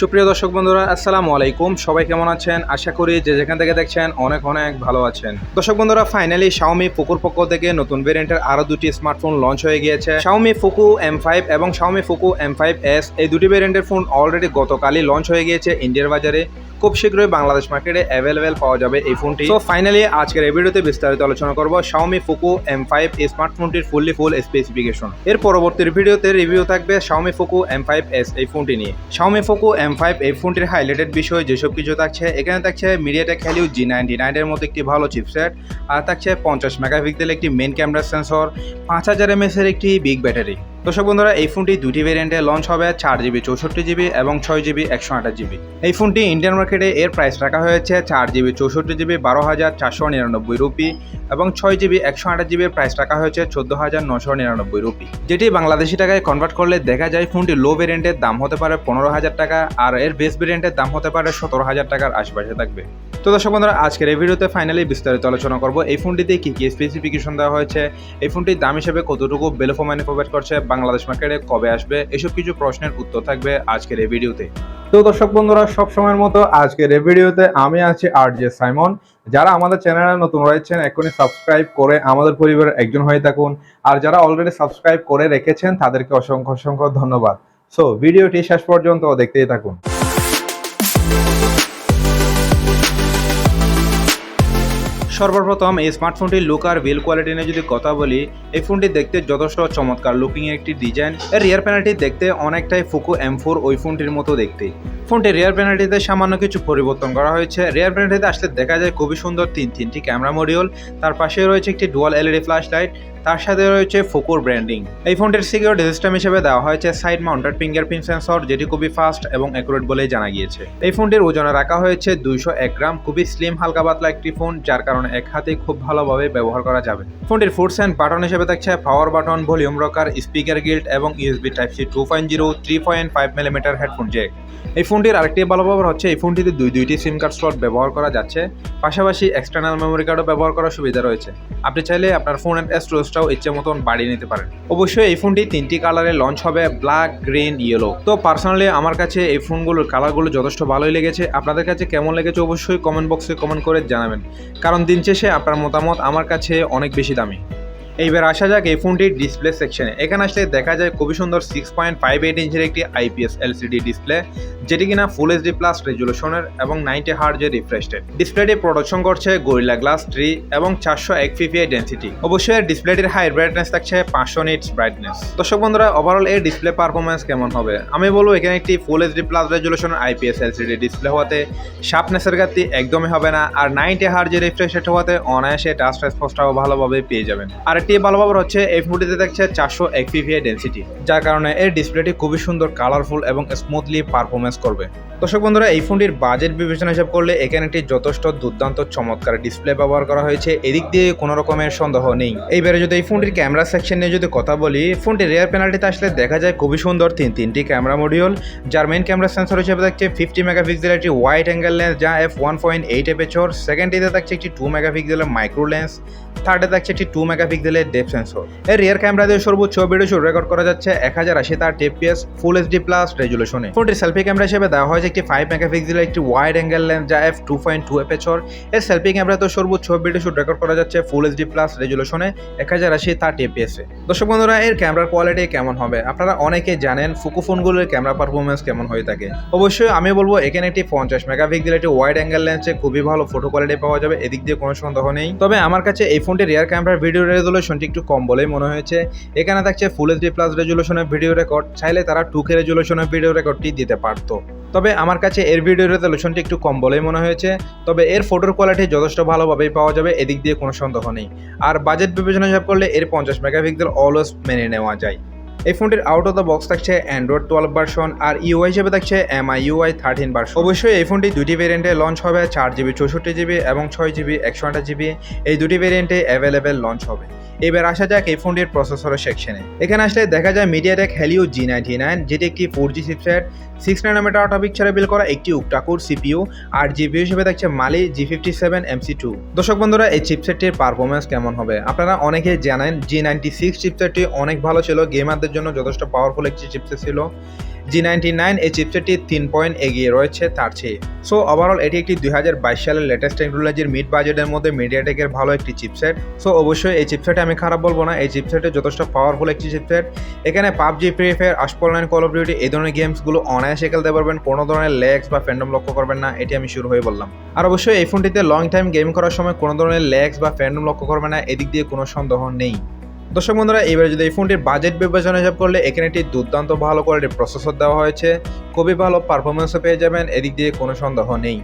সুপ্রিয় দর্শক বন্ধুরা, আসসালামু আলাইকুম। সবাই কেমন আছেন? আশা করি যে যেখান থেকে দেখছেন অনেক ভালো আছেন। দর্শক বন্ধুরা, ফাইনালি Xiaomi Pocoর পক্ষ থেকে নতুন ভেরিয়েন্টের আরো দুটি স্মার্টফোন লঞ্চ হয়ে গিয়েছে। Xiaomi Poco M5 এবং Xiaomi Poco M5s এই দুটি ভেরিয়েন্টের ফোন অলরেডি গতকালই লঞ্চ হয়ে গিয়েছে ইন্ডিয়ার বাজারে। খুব শীঘ্রই বাংলাদেশ মার্কেটে অ্যাভেলেবেল পাওয়া যাবে এই ফোনটি। তো ফাইনালি আজকের এই ভিডিওতে বিস্তারিত আলোচনা করব Xiaomi Poco M5 এই স্মার্টফোনটির ফুল স্পেসিফিকেশন। এর পরবর্তী ভিডিওতে রিভিউ থাকবে Xiaomi Poco M5s এই ফোনটি নিয়ে। Xiaomi Poco M5 এই ফোনটির হাইলাইটেড বিষয় যেসব কিছু থাকছে, এখানে থাকছে MediaTek Helio G99 এর মতো একটি ভালো চিপসেট, আর থাকছে 50 মেগাপিক্সেল একটি মেইন ক্যামেরা সেন্সর, 5000 mAh এর একটি বিগ ব্যাটারি। দর্শক বন্ধুরা, এই ফোনটি দুটি ভেরিয়েন্টে লঞ্চ হবে, 4GB 64GB এবং 6GB 128GB। এই ফোনটি ইন্ডিয়ান মার্কেটে এর প্রাইস রাখা হয়েছে 4GB 64GB 12,499 রুপি এবং 6GB 128GB এর প্রাইস রাখা হয়েছে 14,999 রুপি, যেটি বাংলাদেশি টাকায় কনভার্ট করলে দেখা যায় ফোনটি লো ভেরিয়েন্টের দাম হতে পারে 15,000 টাকা, আর এর বেস ভেরিয়েন্টের দাম হতে পারে 17,000 টাকার আশেপাশে থাকবে। তো দর্শক বন্ধুরা, আজকের এই ভিডিওতে ফাইনালি বিস্তারিত আলোচনা করব এই ফোনটিতে কি কি স্পেসিফিকেশন দেওয়া হয়েছে, এই ফোনটির দাম হিসেবে কতটুকু ভ্যালু ফর মানি প্রোভাইড করছে, বাংলাদেশ মার্কেটে কবে আসবে, এসব কিছু প্রশ্নের উত্তর থাকবে আজকের এই ভিডিওতে। তো দর্শক বন্ধুরা, সব সময়ের মতো আজকের এই ভিডিওতে আমি আছি আরজে সাইমন। যারা আমাদের চ্যানেলে নতুন রয়েছেন এখনই সাবস্ক্রাইব করে আমাদের পরিবারের একজন হয়ে থাকুন, আর যারা অলরেডি সাবস্ক্রাইব করে রেখেছেন তাদেরকে অসংখ্য ধন্যবাদ। সো ভিডিওটি শেষ পর্যন্ত দেখতেই থাকুন। সর্বপ্রথম এই স্মার্টফোনটির লুক আর বিল্ড কোয়ালিটি নিয়ে যদি কথা বলি, এই ফোনটি দেখতে যথেষ্ট চমৎকার লুকিং এর একটি ডিজাইন। এর রিয়ার প্যানেলটি দেখতে অনেকটাই Poco M4 ওই ফোনটির মতো দেখতে। ফোনটির রিয়ার প্যানেলটিতে সামান্য কিছু পরিবর্তন করা হয়েছে। রিয়ার প্যানেলটিতে আসলে দেখা যায় খুবই সুন্দর তিনটি ক্যামেরা মডিউল, তার পাশে রয়েছে একটি ডুয়াল এলইডি ফ্ল্যাশ লাইট, তার সাথে রয়েছে Pocoর ব্র্যান্ডিং। এই ফোনটির সিকিউরিটি সিস্টেম হিসেবে দেওয়া হয়েছে সাইড মাউন্টেড ফিঙ্গারপ্রিন্ট সেন্সর, যেটি খুবই ফাস্ট এবং অ্যাকুরেট বলেই জানা গিয়েছে। এই ফোনটির ওজনে রাখা হয়েছে 201 গ্রাম, খুবই স্লিম হালকা পাতলা একটি ফোন, যার কারণে এক হাতে খুব ভালোভাবে ব্যবহার করা যাবে। ফোনটির ফুডস অ্যান্ড বাটন হিসেবে থাকছে power button, volume rocker, speaker grill এবং USB type C 2.0 3.5mm headphone jack. এই ফোনটির আরেকটি ভালো ব্যাপার হচ্ছে এই ফোনটিতে দুইটি সিম কার্ড স্লট ব্যবহার করা যাচ্ছে, পাশাপাশি এক্সটার্নাল মেমোরি কার্ডও ব্যবহার করার সুবিধা রয়েছে। আপনি চাইলে আপনার ফোনের স্টোরেজটাও ইচ্ছে মতন বাড়িয়ে নিতে পারেন। অবশ্যই এই ফোনটি 3টি কালারে লঞ্চ হবে, ব্ল্যাক, গ্রিন, ইয়েলো। তো পার্সোনালি আমার কাছে এই ফোনগুলোর কালারগুলো যথেষ্ট ভালোই লেগেছে। আপনাদের কাছে কেমন লেগেছে অবশ্যই কমেন্ট বক্সে কমেন্ট করে জানাবেন, কারণ দিন শেষে আপনার মতামত আমার কাছে অনেক বেশি দামি। এইবার আসা যাক এই ফোনটির ডিসপ্লে সেকশনে। এখানে আসলে দেখা যায় খুবই সুন্দর 6.58 ইঞ্চের একটি IPS LCD ডিসপ্লে, যেটি কিনা ফুল HD প্লাস রেজুলেশনের এবং 90 হার্জের রিফ্রেশ রেট। ডিসপ্লেটি প্রোডাকশন করছে গরিলা গ্লাস 3 এবং 401 ppi ডেন্সিটি। অবশ্যই এর ডিসপ্লেটির হাই ব্রাইটনেস থাকছে 500 নিটস ব্রাইটনেস। দর্শক বন্ধুরা, ওভারঅল এর ডিসপ্লে পারফরমেন্স কেমন হবে? আমি বলবো এখানে একটি ফুল HD প্লাস রেজুলেশনের IPS LCD ডিসপ্লে হওয়াতে শার্পনেসের ঘাটতি একদমই হবে না, আর 90 হার্জের রিফ্রেশ রেট হওয়াতে অনায়াসে টাচ রেসপন্সটাও ভালোভাবে পেয়ে যাবেন। আর ভালো ব্যাপার হচ্ছে এই ফোনটিতে দেখছে 401 ppi ডেন্সিটি, যার কারণে এর ডিসপ্লেটি খুবই সুন্দর কালারফুল এবং স্মুথলি পারফরমেন্স করবে। দর্শক বন্ধুরা, এই ফোনটির বাজেট বিবেচনা হিসাব করলে এখানে একটি যথেষ্ট দুর্দান্ত চমৎকার ডিসপ্লে ব্যবহার করা হয়েছে, এদিক দিয়ে কোনো রকমের সন্দেহ নেই। এইবারে যদি এই ফোনটির ক্যামেরা সেকশন নিয়ে যদি কথা বলি, ফোনটির রিয়ার প্যানেলটিতে আসলে দেখা যায় খুবই সুন্দর তিনটি ক্যামেরা মডিউল, যার মেইন ক্যামেরা সেন্সর হিসেবে থাকছে 50 মেগাপিক্সেলের একটি ওয়াইড অ্যাঙ্গেল লেন্স যা f1.8 অ্যাপারচার, সেকেন্ডটিতে থাকছে একটি 2 মেগাপিক্সেলের মাইক্রো লেন্স, থার্ডে থাকছে একটি 2 মেগাপিক্সেলের ডেপথ সেন্সর। এর রিয়ার ক্যামেরা দিয়ে সর্বোচ্চ ভিডিও শুট রেকর্ড করা যাচ্ছে 1080 fps ফুল HD প্লাস রেজুলেশনে। ফোনটির সেলফি ক্যামেরা হিসেবে দেওয়া হয়েছে একটি 5 মেগাপিক্সেলের একটি ওয়াইড অ্যাঙ্গেল লেন্স যা f2.2 অ্যাপারচার। এর সেলফি ক্যামেরাতে সর্বোচ্চ ভিডিও শুট রেকর্ড করা যাচ্ছে ফুল HD প্লাস রেজুলেশনে 1080 fps এ। দর্শক বন্ধুরা, এর ক্যামেরার কোয়ালিটি কেমন হবে? আপনারা অনেকেই জানেন Poco ফোনগুলোর ক্যামেরা পারফরমেন্স কেমন হয়ে থাকে। অবশ্যই আমি বলবো এখানে একটি 50 মেগাপিক্সেলের একটি ওয়াইড অ্যাঙ্গেল লেন্সে খুবই ভালো ফটো কোয়ালিটি পাওয়া যাবে, এদিক দিয়ে কোনো সন্দেহ নেই। তবে আমার কাছে এই ফোনটির রিয়ার ক্যামেরার ভিডিও রেজুলেশনটি একটু কম বলেই মনে হয়েছে। এখানে থাকছে ফুল HD প্লাস রেজুলেশনের ভিডিও রেকর্ড, চাইলে তারা 2K রেজুলেশনের ভিডিও রেকর্ডটি দিতে পারতো। তবে আমার কাছে এর ভিডিও রেজুলেশনটি একটু কম বলেই মনে হয়েছে। তবে এর ফটোর কোয়ালিটি যথেষ্ট ভালোভাবেই পাওয়া যাবে, এদিক দিয়ে কোনো সন্দেহ নেই। আর বাজেট বিবেচনা হিসাব করলে এর 50 মেগাপিক্সেল অলওয়েজ মেনে নেওয়া যায়। এই ফোনটির আউট অফ দ্য বক্স থাকছে অ্যান্ড্রয়েড 12 ভার্সন, আর ইউআই হিসেবে থাকছে MIUI 13 ভার্সন। অবশ্যই এই ফোনটি দুটি ভেরিয়েন্টে লঞ্চ হবে, 4GB 64GB এবং 6GB 128GB। এই দুটি ভেরিয়েন্টে অ্যাভেলেবেল লঞ্চ হবে। এবার আসা যাক এই ফোনটির প্রসেসরের সেকশনে। এখানে আসলে দেখা যায় MediaTek Helio G99, যেটি একটি 4G চিপসেট, 6nm আটাবিক ছাড়া বিল করা একটি octa-core CPU, আর জিপিইউ হিসেবে থাকছে Mali G57 MC2। দর্শক বন্ধুরা, এই চিপসেটটির পারফরমেন্স কেমন হবে? আপনারা অনেকেই জানেন G96 চিপসেটটি অনেক ভালো ছিল, গেমারদের জন্য যথেষ্ট পাওয়ারফুল একটি চিপসেট ছিল। G99 এই চিপসেটটি 3 পয়েন্ট এগিয়ে রয়েছে তার চেয়ে। সো ওভারঅল এটি একটি 2022 সালের লেটেস্ট টেকনোলজির মিড বাজেটের মধ্যে মিডিয়াটেকের ভালো একটি চিপসেট। সো অবশ্যই এই চিপসেটে আমি খারাপ বলবো না, এই চিপসেটে যথেষ্ট পাওয়ারফুল একটি চিপসেট। এখানে পাবজি, ফ্রি ফায়ার, আশপল9, কল অফ ডিউটি এই ধরনের গেমসগুলো অনায়াসে খেলতে পারবেন, কোনো ধরনের ল্যাগস বা ফ্যান্ডম লক্ষ্য করবেন না, এটি আমি শুরু হয়ে বললাম। আর অবশ্যই এই ফোনটিতে লং টাইম গেম করার সময় কোনো ধরনের ল্যাগস বা ফ্যান্ডম লক্ষ্য করবেন না, এদিক দিয়ে কোনো সন্দেহ নেই। দর্শক বন্ধুরা, এবারে যদি এই ফোনটির বাজেট বিবেচনা হিসাব করলে এখানে একটি দুর্দান্ত ভালো কোয়ালিটির প্রসেসর দেওয়া হয়েছে, খুবই ভালো পারফরমেন্সও পেয়ে যাবেন, এদিক দিয়ে কোনো সন্দেহ নেই।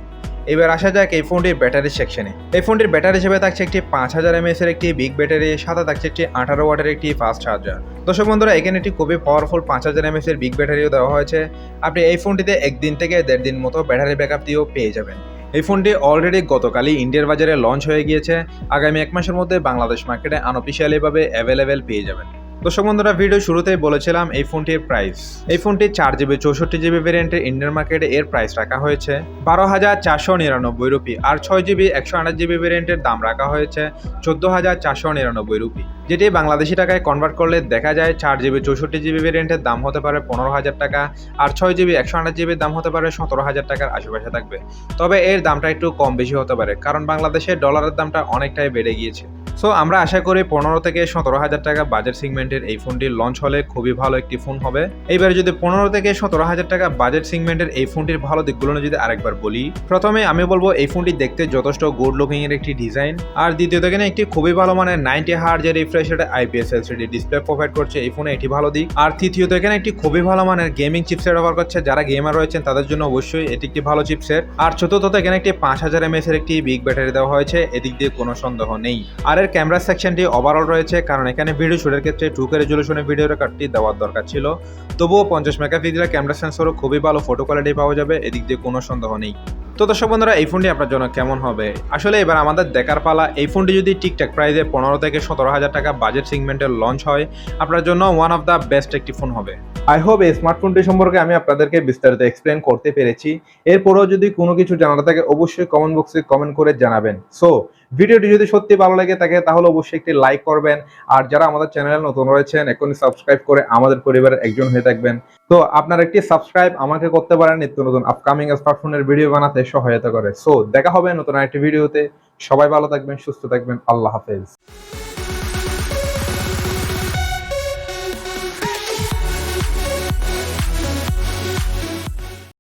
এবার আসা যাক এই ফোনটির ব্যাটারি সেকশনে। এই ফোনটির ব্যাটারি হিসেবে থাকছে একটি 5000 mAh এর একটি বিগ ব্যাটারি, সাথে থাকছে একটি 18 ওয়াটের একটি ফাস্ট চার্জার। দর্শক বন্ধুরা, এখানে একটি খুবই পাওয়ারফুল 5000 mAh এর বিগ ব্যাটারিও দেওয়া হয়েছে। আপনি এই ফোনটিতে 1 দিন থেকে 1.5 দিন মতো ব্যাটারি ব্যাকআপ দিয়েও পেয়ে যাবেন। এই ফোনটি অলরেডি গতকালই ইন্ডিয়ার বাজারে লঞ্চ হয়ে গিয়েছে, আগামী 1 মাসের মধ্যে বাংলাদেশ মার্কেটে আনঅফিসিয়ালিভাবে অ্যাভেলেবেল পেয়ে যাবেন। দর্শক বন্ধুরা, ভিডিও শুরুতেই বলেছিলাম এই ফোনটির প্রাইস। এই ফোনটি 4GB 64GB ভেরিয়েন্টের ইন্ডিয়ান মার্কেটে এর প্রাইস রাখা হয়েছে 12,499 রুপি, আর 6GB 128GB ভেরিয়েন্টের দাম রাখা হয়েছে 14,499 রুপি, যেটি বাংলাদেশি টাকায় কনভার্ট করলে দেখা যায় 4GB 64GB ভেরিয়েন্টের দাম হতে পারে 15,000 টাকা, আর 6GB 128GBর দাম হতে পারে 17,000 টাকার আশেপাশে থাকবে। তবে এর দামটা একটু কম বেশি হতে পারে, কারণ বাংলাদেশে ডলারের দামটা অনেকটাই বেড়ে গিয়েছে। সো আমরা আশা করি 15 থেকে 17,000 টাকা বাজেট সেগমেন্টের এই ফোনটি লঞ্চ হলে খুবই ভালো একটি ফোন হবে। এইবার যদি 15 থেকে 17,000 টাকা বাজেট সেগমেন্টের এই ফোনটির ভালো দিকগুলো যদি আরেকবার বলি, প্রথমে আমি বলবো এই ফোনটি দেখতে যথেষ্ট গুড লুকিং এর একটি ডিজাইন, আর দ্বিতীয়ত এখানে একটি খুবই ভালো মানের 90 হার্জ এর refresh rate IPS LCD display provide করছে এই ফোনে, এটি ভালো দিক। আর তৃতীয়ত এখানে একটি খুবই ভালো মানের গেমিং চিপসেট ব্যবহার করছে, যারা গেমার রয়েছেন তাদের জন্য অবশ্যই এটি একটি ভালো চিপসেট। আর চতুর্থত এখানে একটি 5000 mAh এর একটি বিগ ব্যাটারি দেওয়া হয়েছে, এদিক দিয়ে কোনো সন্দেহ নেই। আর এর ক্যামেরা সেকশনটি ওভারঅল রয়েছে, কারণ এখানে ভিডিও শুটের ক্ষেত্রে 2K রেজুলেশনে ভিডিও রেকর্ডটি দেওয়ার দরকার ছিল, তবুও 50 মেগাপিক্সেলের ক্যামেরা সেন্সরও খুবই ভালো ফটো কোয়ালিটি পাওয়া যাবে, এদিক দিয়ে কোনো সন্দেহ নেই। তো দর্শক বন্ধুরা, এই ফোনটি আপনার জন্য কেমন হবে? আসলে এবার আমাদের দেখার পালা। এই ফোনটি যদি ঠিকঠাক প্রাইসে 15 থেকে 17,000 টাকা বাজেট সেগমেন্টের লঞ্চ হয়, আপনার জন্য ওয়ান অফ দ্য বেস্ট একটি ফোন হবে। আই হোপ এই স্মার্টফোনটি সম্পর্কে আমি আপনাদেরকে বিস্তারিত এক্সপ্লেন করতে পেরেছি। এরপরেও যদি কোনো কিছু জানার থাকে অবশ্যই কমেন্ট বক্সে কমেন্ট করে জানাবেন। সো ভিডিওটি যদি সত্যি ভালো লাগে থাকে তাহলে অবশ্যই একটি লাইক করবেন, আর যারা আমাদের চ্যানেলে নতুন রয়েছেন এখনই সাবস্ক্রাইব করে আমাদের পরিবারের একজন হয়ে থাকবেন। তো আপনার একটি সাবস্ক্রাইব আমাকে করতে পারেন নিত্য নতুন আপকামিং স্মার্টফোনের ভিডিও বানাতে সহায়তা করে। সো দেখা হবে নতুন একটি ভিডিওতে। সবাই ভালো থাকবেন, সুস্থ থাকবেন, আল্লাহ হাফেজ।